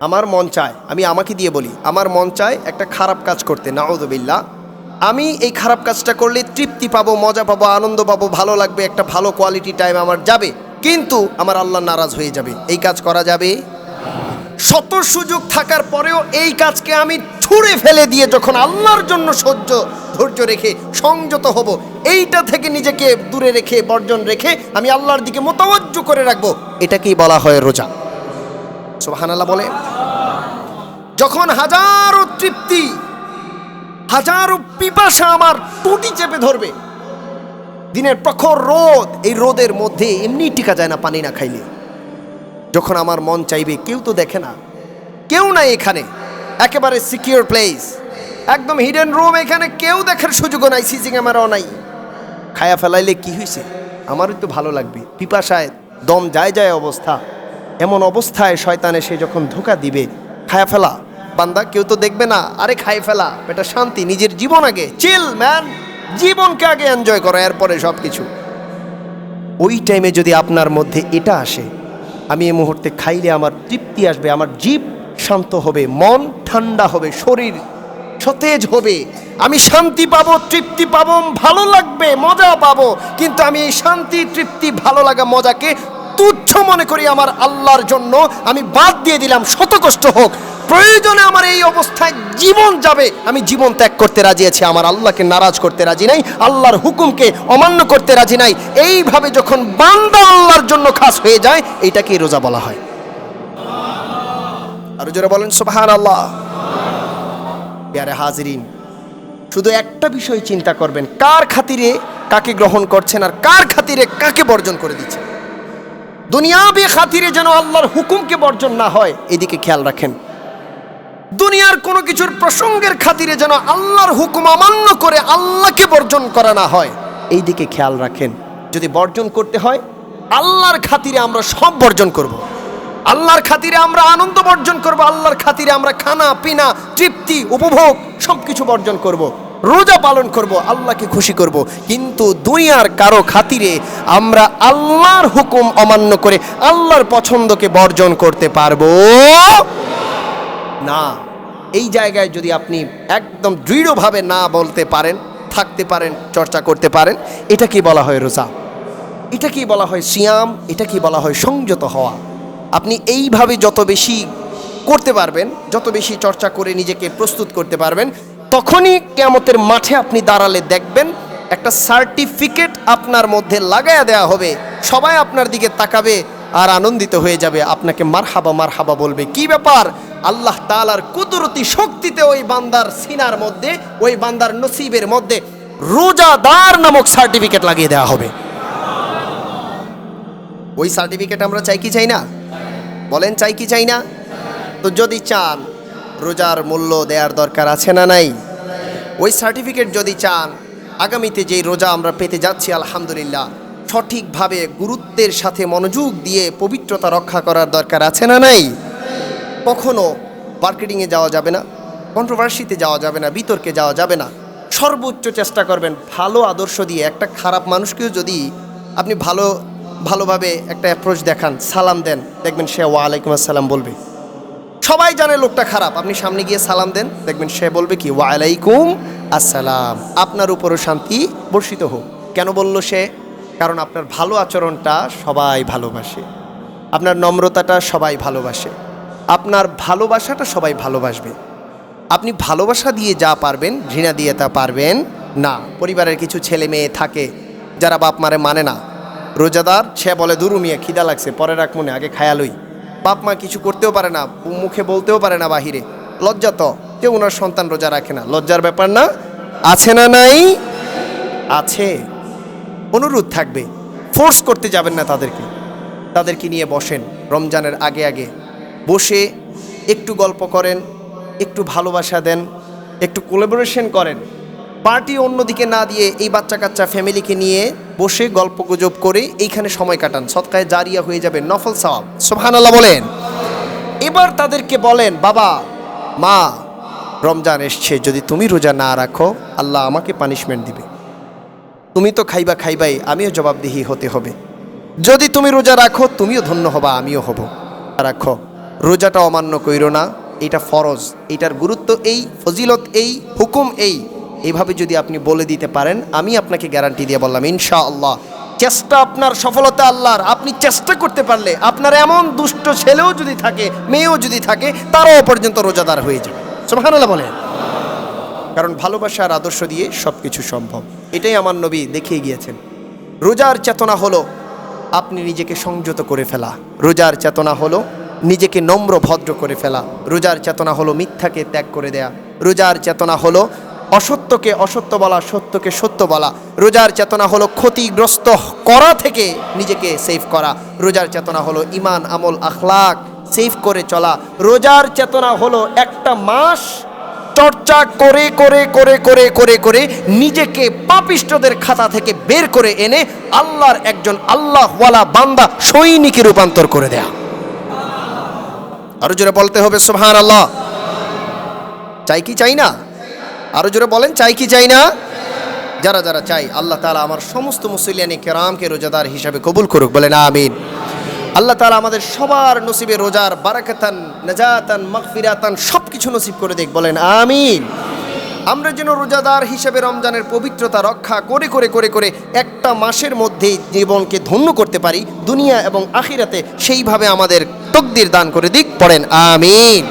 আমার মন চায়, আমি আমাকে দিয়ে বলি, আমার মন চায় একটা খারাপ কাজ করতে, নাউযুবিল্লাহ। আমি এই খারাপ কাজটা করলে তৃপ্তি পাবো, মজা পাবো, আনন্দ পাবো, ভালো লাগবে, একটা ভালো কোয়ালিটি টাইম আমার যাবে, কিন্তু আমার আল্লাহ নারাজ হয়ে যাবে। এই কাজ করা যাবে? শত সুযোগ থাকার পরেও এই কাজকে আমি ছুঁড়ে ফেলে দিয়ে যখন আল্লাহর জন্য ধৈর্য রেখে সংযত হব, এইটা থেকে নিজেকে দূরে রেখে, বর্জন রেখে আমি আল্লাহর দিকে মোতাওয়াজ্জু করে রাখবো, এটাকেই বলা হয় রোজা। সুবহানাল্লাহ বলে। যখন হাজারো তৃপ্তি, হাজারো পিপাসা আমার টুটি চেপে ধরবে, দিনের প্রখর রোদ, এই রোদের মধ্যে এমনি টিকা যায় না পানি না খাইলে। যখন আমার মন চাইবে, কেউ তো দেখে না, কেউ নাই এখানে, একেবারে সিকিউর প্লেস, একদম হিডেন রুম, এখানে কেউ দেখার সুযোগও নাই, সিসি ক্যামেরাও নাই, খায়া ফেলাইলে কি হয়েছে, আমারই তো ভালো লাগবে। পিপাসায় দম যায় যায় অবস্থা, এমন অবস্থায় শয়তান এসে যখন ধোঁকা দিবে, খায়া ফেলা বান্দা, কেউ তো দেখবে না, আরে খাই ফেলা, এটা শান্তি, নিজের জীবন আগে, চিল ম্যান, জীবনকে আগে এনজয় করো, এরপরে সব কিছু। ওই টাইমে যদি আপনার মধ্যে এটা আসে, আমি এই মুহূর্তে খাইলে আমার তৃপ্তি আসবে, আমার জীব শান্ত হবে, মন ঠান্ডা হবে, শরীর সতেজ হবে, আমি শান্তি পাবো, তৃপ্তি পাবো, ভালো লাগবে, মজা পাবো, কিন্তু আমি এই শান্তি, তৃপ্তি, ভালো লাগা, মজাকে তুচ্ছ মনে করি, আমার আল্লাহর জন্য আমি বাদ দিয়ে দিলাম, শত কষ্ট হোক, প্রয়োজনে আমার এই অবস্থায় জীবন যাবে, আমি জীবন ত্যাগ করতে রাজি আছি, আমার আল্লাহকে নারাজ করতে রাজি নাই, আল্লাহর হুকুমকে অমান্য করতে রাজি নাই। এইভাবে যখন বান্দা আল্লাহর জন্য খাস হয়ে যায়, এইটাকেই রোজা বলা হয়। আরো জোরে বলেন সুবহানাল্লাহ। প্যারে হাজিরিন, শুধু একটা বিষয় চিন্তা করবেন, কার খাতিরে কাকে গ্রহণ করছেন আর কার খাতিরে কাকে বর্জন করে দিচ্ছেন। দুনিয়াবি খাতিরে যেন আল্লাহর হুকুমকে বর্জন না হয়, এদিকে খেয়াল রাখেন। দুনিয়ার কোনো কিছুর প্রসঙ্গের খাতিরে যেন আল্লাহর হুকুম অমান্য করে আল্লাহকে বর্জন করা না হয়, এই দিকে খেয়াল রাখেন। যদি বর্জন করতে হয়, আল্লাহর খাতিরে আমরা সব বর্জন করব, আল্লাহর খাতিরে আমরা আনন্দ বর্জন করব, আল্লাহর খাতিরে আমরা খানা পিনা, তৃপ্তি, উপভোগ সব কিছু বর্জন করব, রোজা পালন করব, আল্লাহকে খুশি করব। কিন্তু দুনিয়ার কারো খাতিরে আমরা আল্লাহর হুকুম অমান্য করে আল্লাহর পছন্দকে বর্জন করতে পারবো না। এই জায়গায় যদি আপনি একদম দৃঢ়ভাবে না বলতে পারেন, থাকতে পারেন, চর্চা করতে পারেন, এটা কি বলা হয় রোজা, এটা কি বলা হয় সিয়াম, এটা কি বলা হয় সংযত হওয়া। আপনি এইভাবে যত বেশি করতে পারবেন, যত বেশি চর্চা করে নিজেকে প্রস্তুত করতে পারবেন, তখনই কিয়ামতের মাঠে আপনি দাঁড়ালে দেখবেন একটা সার্টিফিকেট আপনার মধ্যে লাগায়া দেয়া হবে, সবাই আপনার দিকে তাকাবে আর আনন্দিত হয়ে যাবে, আপনাকে মারহাবা মারহাবা বলবে। কি ব্যাপার, আল্লাহ তাআলার কুদরতি শক্তিতে ওই বান্দার সিনার মধ্যে, ওই বান্দার নসিবের মধ্যে রোজাদার নামক সার্টিফিকেট লাগিয়ে দেওয়া হবে। ওই সার্টিফিকেট আমরা চাই কি চাই না? বলেন চাই কি চাই না? তো যদি চান, রোজার মূল্য দেওয়ার দরকার আছে না নাই? ওই সার্টিফিকেট যদি চান, আগামীতে যেই রোজা আমরা পেতে যাচ্ছি আলহামদুলিল্লাহ, সঠিকভাবে গুরুত্বের সাথে মনোযোগ দিয়ে পবিত্রতা রক্ষা করার দরকার আছে না নাই? কখনো মার্কেটিংয়ে যাওয়া যাবে না, কন্ট্রোভার্সিতে যাওয়া যাবে না, বিতর্কে যাওয়া যাবে না। সর্বোচ্চ চেষ্টা করবেন ভালো আদর্শ দিয়ে। একটা খারাপ মানুষকেও যদি আপনি ভালোভাবে একটা অ্যাপ্রোচ দেখান, সালাম দেন, দেখবেন সে ওয়ালাইকুম আসসালাম বলবে। সবাই জানে লোকটা খারাপ, আপনি সামনে গিয়ে সালাম দেন, দেখবেন সে বলবে কি ওয়ালাইকুম আসসালাম, আপনার উপরও শান্তি বর্ষিত হোক। কেন বলল সে? কারণ আপনার ভালো আচরণটা সবাই ভালোবাসে, আপনার নম্রতাটা সবাই ভালোবাসে, আপনার ভালোবাসাটা সবাই ভালোবাসবে। আপনি ভালোবাসা দিয়ে যা পারবেন, ঘৃণা দিয়ে তা পারবেন না। পরিবারের কিছু ছেলে মেয়ে থাকে যারা বাপ মারে মানে না, রোজাদার, সে বলে দুরু মিয়া খিদা লাগছে, পরে রাখ মনে, আগে খায়ালই। বাপ মা কিছু করতেও পারে না, মুখে বলতেও পারে না বাহিরে, লজ্জা তো, কেউ ওনার সন্তান রোজা রাখে না, লজ্জার ব্যাপার না? আছে না নাই? আছে। অনুরোধ থাকবে, ফোর্স করতে যাবেন না তাদেরকে নিয়ে বসেন রমজানের আগে আগে, বসে একটু গল্প করেন, একটু ভালোবাসা দেন, একটু কোলাবোরেশন করেন। পার্টি অন্যদিকে না দিয়ে এই বাচ্চা কাচ্চা ফ্যামিলিকে নিয়ে বসে গল্প গুজব করে এইখানে সময় কাটান, সদকায়ে জারিয়া হয়ে যাবে, নফল সওয়াব। সুবহানাল্লাহ বলেন। এবার তাদেরকে বলেন, বাবা মা, রমজান এসছে, যদি তুমি রোজা না রাখো আল্লাহ আমাকে পানিশমেন্ট দিবে, তুমি তো খাইবাই, আমিও জবাবদিহি হতে হবে। যদি তুমি রোজা রাখো তুমিও ধন্য হবা, আমিও হব। রাখো, রোজাটা অমান্য কইরো না, এটা ফরজ, এটার গুরুত্ব এই, ফজিলত এই, হুকুম এই, এইভাবে যদি আপনি বলে দিতে পারেন, আমি আপনাকে গ্যারান্টি দিয়ে বললাম ইনশাআল্লাহ চেষ্টা আপনার সফলতা আল্লাহর। আপনি চেষ্টা করতে পারলে আপনার এমন দুষ্ট ছেলেও যদি থাকে, মেয়েও যদি থাকে, তারাও পর্যন্ত রোজাদার হয়ে যাবে। সুবহানাল্লাহ বলেন। কারণ ভালোবাসার আদর্শ দিয়ে সব কিছু সম্ভব। এটাই আমার নবী দেখিয়ে গিয়েছেন। রোজার চেতনা হলো আপনি নিজেকে সংযত করে ফেলা, রোজার চেতনা হলো নিজেকে নম্র ভদ্র করে ফেলা, রোজার চেতনা হলো মিথ্যাকে ত্যাগ করে দেয়া, রোজার চেতনা হলো অসত্যকে অসত্য বলা, সত্যকে সত্য বলা, রোজার চেতনা হলো ক্ষতিগ্রস্ত করা থেকে নিজেকে সেভ করা, রোজার চেতনা হলো ইমান আমল আখলাক সেভ করে চলা, রোজার চেতনা হলো একটা মাস চর্চা করে করে করে করে করে করে নিজেকে পাপিষ্ঠদের খাতা থেকে বের করে এনে আল্লাহর একজন আল্লাহওয়ালা বান্দা সৈনিকে রূপান্তর করে দেয়া। আরো জোরে বলতে হবে সুবহানাল্লাহ। চাই কি চাই না? আরো জোরে বলেন, চাই কি চাই না? যারা যারা চাই আল্লাহ তাআলা আমার সমস্ত মুসলিয়ানে কেরামকে রোজাদার হিসাবে কবুল করুক, বলেন আমিন। আল্লাহ তাআলা আমাদের সবার নসিবে রোজার বারাকাতান, নাজাতান, মাগফিরাতান সব কিছু নসিব করে দেখ, বলেন আমিন। আমরা যেন রোজাদার হিসেবে রমজানের পবিত্রতা রক্ষা করে করে করে করে একটা মাসের মধ্যেই জীবনকে ধন্য করতে পারি দুনিয়া এবং আখিরাতে, সেইভাবে আমাদের তকদির দান করে দিক, পড়েন আমিন।